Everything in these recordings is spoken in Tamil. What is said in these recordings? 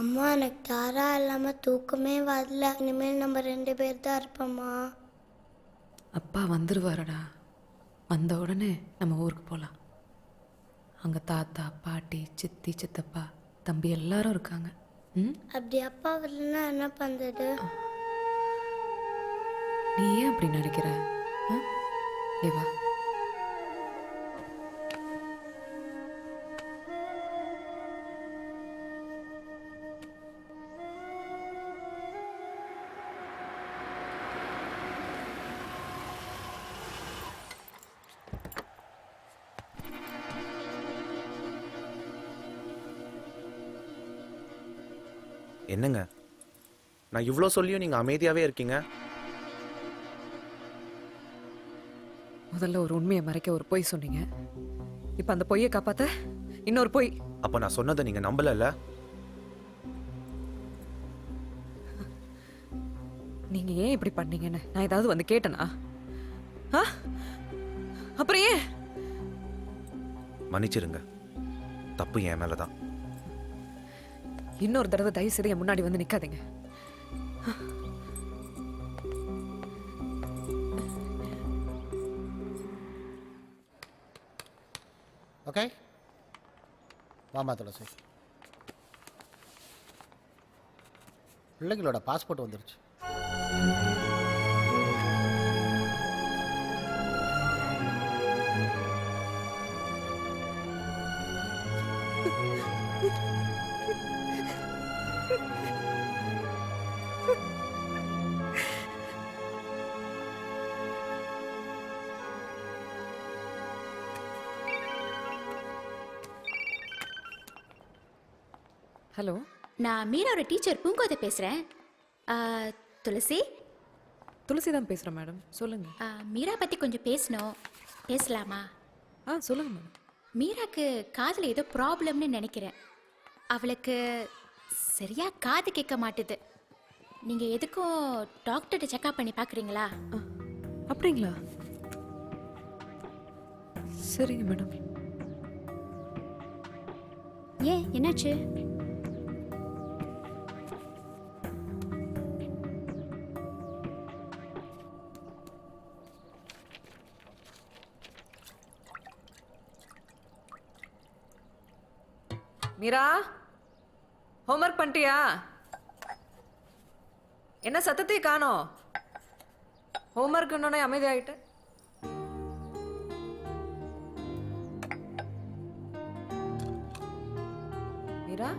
அம்மா எனக்கு தாரா இல்லாமல் தூக்கமே வரல. இனிமேல் நம்ம 2 பேர் தான் இருப்போம்மா. அப்பா வந்துடுவாரடா. வந்த உடனே நம்ம ஊருக்கு போகலாம். அங்கே தாத்தா பாட்டி சித்தி சித்தப்பா தம்பி எல்லாரும் இருக்காங்க. அப்படி அப்பா வரலன்னா என்ன பண்ணுறது? நீ ஏன் அப்படி நினைக்கிற? வா. என்னங்க, நான் இவ்வளோ சொல்லியும் நீங்க அமைதியாவே இருக்கீங்க. முதல்ல ஒரு உண்மையை மறைக்க ஒரு பொய் சொன்னீங்க. இப்ப அந்த பொய்யை காப்பாத்த இன்னொரு பொய். அப்ப நான் சொன்னதை நீங்க நம்பலல்ல? நீங்க ஏன் இப்படி பண்ணீங்கன்னு நான் ஏதாவது வந்து கேட்டனா? அப்புறம் ஏன்? மன்னிச்சிருங்க, தப்பு என் மேலதான். இன்னொரு தடவை தயவு செய்து என் முன்னாடி வந்து நிக்காதீங்க. ஓகே, வாமா துளசி. பிள்ளைங்களோட பாஸ்போர்ட் வந்துருச்சு. ஹலோ, நான் மீராவோட டீச்சர் பூங்கோதை பேசுகிறேன். துளசி துளசி தான் பேசுகிறேன் மேடம். சொல்லுங்க. மீரா பற்றி கொஞ்சம் பேசணும். பேசலாமா? சொல்லுங்க மேடம். மீராக்கு காதில் ஏதோ ப்ராப்ளம்னு நினைக்கிறேன். அவளுக்கு சரியா காது கேட்க மாட்டுது. நீங்கள் எதுக்கும் டாக்டர்கிட்ட செக்அப் பண்ணி பார்க்குறீங்களா? அப்படிங்களா? சரிங்க மேடம். ஏன், என்னாச்சு? மீரா, ஹோம்ஒர்க் பண்ணிட்டியா? என்ன சத்தத்தையே காணோம்? ஹோம்ஒர்க் இன்னொன்னே அமைதியாகிட்டு. மீரா,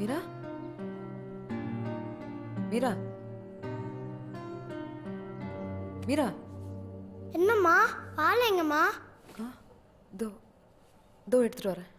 மீரா, மீரா, மீரா. என்னம்மா பால் எங்கம்மா? தோ தோ எடுத்துட்டு வரேன்.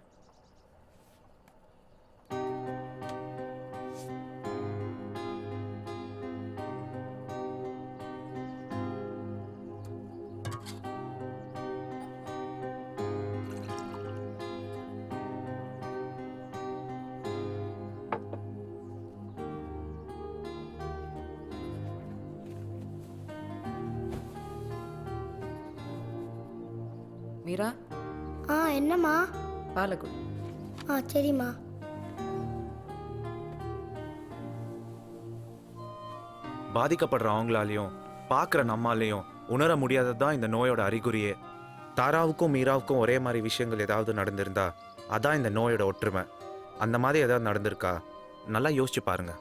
மீரா. என்னம்மா? பாலை கொடு. சரிம்மா. பாதிக்கப்படுற அவங்களாலையும் பார்க்குற நம்மாலையும் உணர முடியாததுதான் இந்த நோயோட அறிகுறியே. தாராவுக்கும் மீராவுக்கும் ஒரே மாதிரி விஷயங்கள் ஏதாவது நடந்திருந்தா அதான் இந்த நோயோட ஒற்றுமை. அந்த மாதிரி ஏதாவது நடந்திருக்கா? நல்லா யோசிச்சு பாருங்க.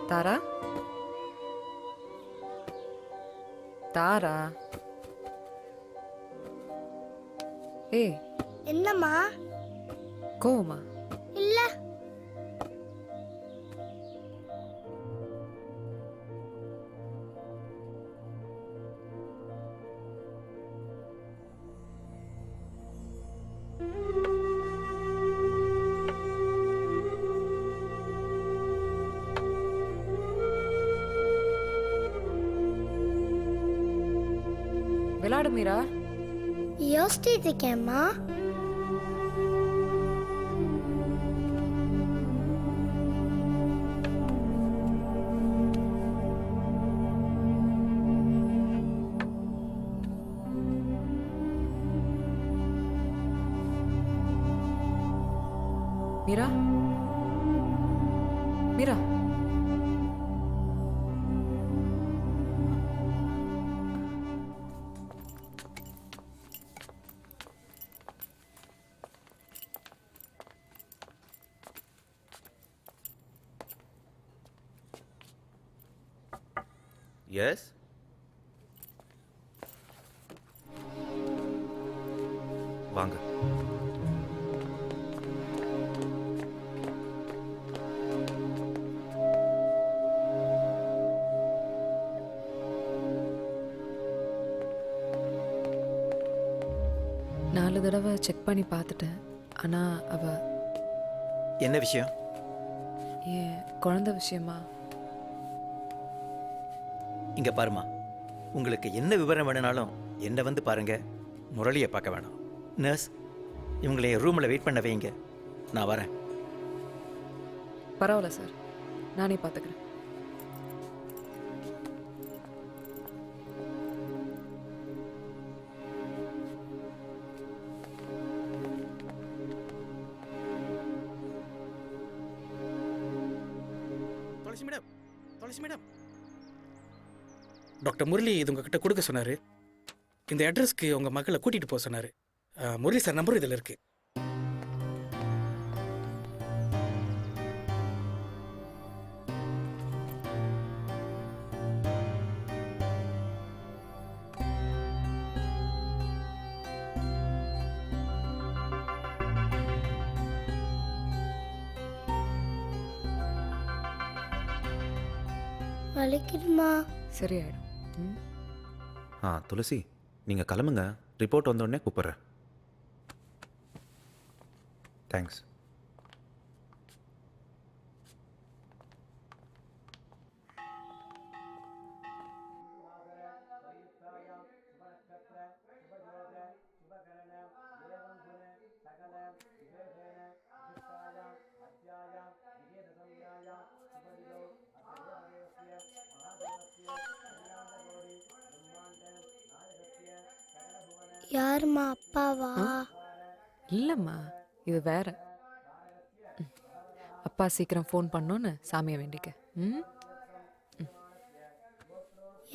தாரா, தாரா. ஏய், என்னம்மா? கோவமா? இல்ல. விளையாடு மீரா. யோசிச்சுட்டு இருக்கேம்மா. மீரா மீரா எஸ் வாங்க. நாலு தடவை செக் பண்ணி பார்த்துட்டேன். ஆனால் அவ என்ன விஷயம்? என் குழந்தை விஷயமா இங்க பாருமா, உங்களுக்கு என்ன விவரம் வேணும்னாலும் என்ன வந்து பாருங்க, முரளியை பார்க்க வேணாம். நர்ஸ், இவங்களை என் ரூமில் வெயிட் பண்ண வைங்க, நான் வரேன். பரவாயில்ல சார், நானே பார்த்துக்கிறேன். துளசி மேடம், துளசி மேடம். டாக்டர் முரளி இது உங்ககிட்ட கொடுக்க சொன்னார். இந்த அட்ரஸ்க்கு உங்கள் மகளை கூட்டிகிட்டு போக சொன்னார். முரளி சார் நம்பர் இதில் இருக்கு. வலிக்குதுமா. சரியாயிடும். ம். துளசி, நீங்கள் கிளம்புங்க. ரிப்போர்ட் வந்தோடனே கூப்பிட்றேன். தேங்க்ஸ். யாரும்மா, அப்பாவா? இல்லைம்மா, இது வேற. அப்பா சீக்கிரம் ஃபோன் பண்ணோன்னு சாமியை வேண்டிக்க. ம்.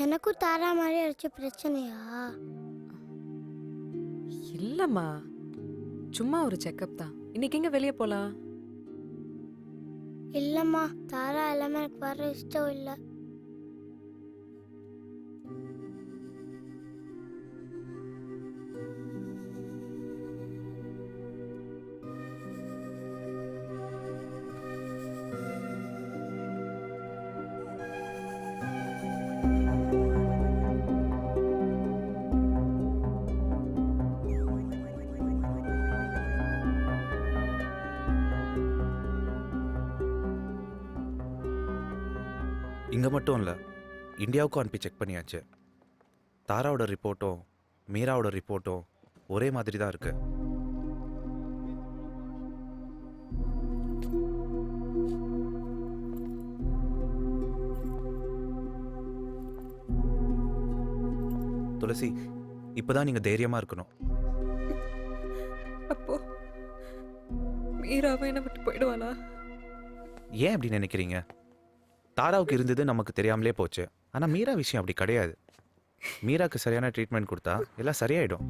எனக்கும் தாரா மாதிரி ஏதாச்சும் பிரச்சனையா? இல்லைம்மா, சும்மா ஒரு செக்கப் தான். இன்னைக்கு எங்கே வெளியே போகலாம்? இல்லைம்மா, தாரா எல்லாமே எனக்கு வர இஷ்டம் இல்லை. இங்கே மட்டும் இல்லை, இந்தியாவுக்கும் அனுப்பி செக் பண்ணியாச்சு. தாராவோட ரிப்போர்ட்டும் மீராவோட ரிப்போர்ட்டும் ஒரே மாதிரி தான் இருக்கு. துளசி, இப்போதான் நீங்கள் தைரியமாக இருக்கணும். அப்போ மீராவை என்னை விட்டு போயிடுவாளா? ஏன் அப்படி நினைக்கிறீங்க? தாராவுக்கு இருந்தது நமக்கு தெரியாமலே போச்சு. ஆனால் மீரா விஷயம் அப்படி கிடையாது. மீராக்கு சரியான ட்ரீட்மெண்ட் கொடுத்தா எல்லாம் சரியாயிடும்.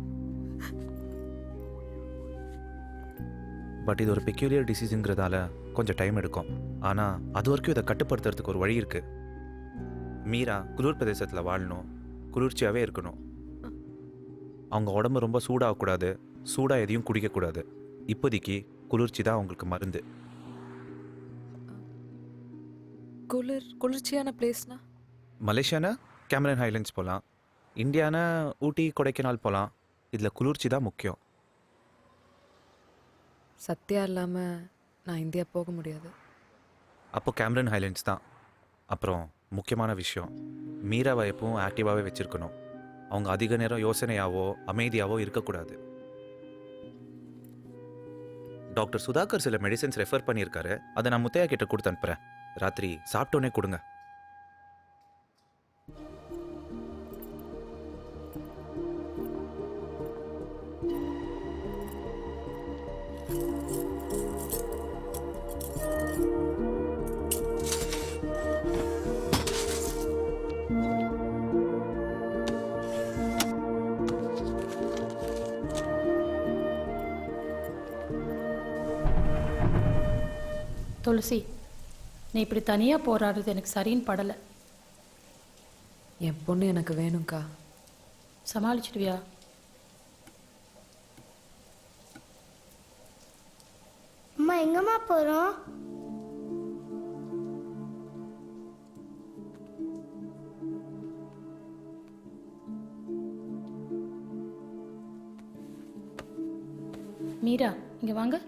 பட் இது ஒரு பெக்யூலியர் டிசீஸுங்கிறதால கொஞ்சம் டைம் எடுக்கும். ஆனால் அது வரைக்கும் இதை கட்டுப்படுத்துறதுக்கு ஒரு வழி இருக்கு. மீரா குளிர் பிரதேசத்தில் வாழணும், குளிர்ச்சியாகவே இருக்கணும். அவங்க உடம்பு ரொம்ப சூடாகக்கூடாது, சூடாக எதையும் குடிக்கக்கூடாது. இப்போதைக்கு குளிர்ச்சி தான் அவங்களுக்கு மருந்து. குளிர்ச்சியான பிளேஸ்னா? மலேசியானா கேமரன் ஹைலண்ட்ஸ் போகலாம், இந்தியானா ஊட்டி கொடைக்கானல் போகலாம். இதில் குளிர்ச்சி தான் முக்கியம். சத்தியா இல்லாமல் நான் இந்தியா போக முடியாது. அப்போ கேமரன் ஹைலண்ட்ஸ் தான். அப்புறம் முக்கியமான விஷயம், மீராவை எப்பவும் ஆக்டிவாகவே வச்சுருக்கணும். அவங்க அதிக நேரம் யோசனையாவோ அமைதியாவோ இருக்கக்கூடாது. டாக்டர் சுதாகர் சில மெடிசன்ஸ் ரெஃபர் பண்ணியிருக்காரு. அதை நான் முத்தையா கிட்ட கொடுத்து அனுப்புகிறேன். ராத்திரி சாப்பிட்டோன்னே கொடுங்க. துளசி, நீ இப்படி தனியாக போராடுறது எனக்கு சரின்னு படலை. என் பொண்ணு எனக்கு வேணும்க்கா. சமாளிச்சிடுவியா? அம்மா எங்கம்மா போகிறோம்? மீரா, இங்கே வாங்க.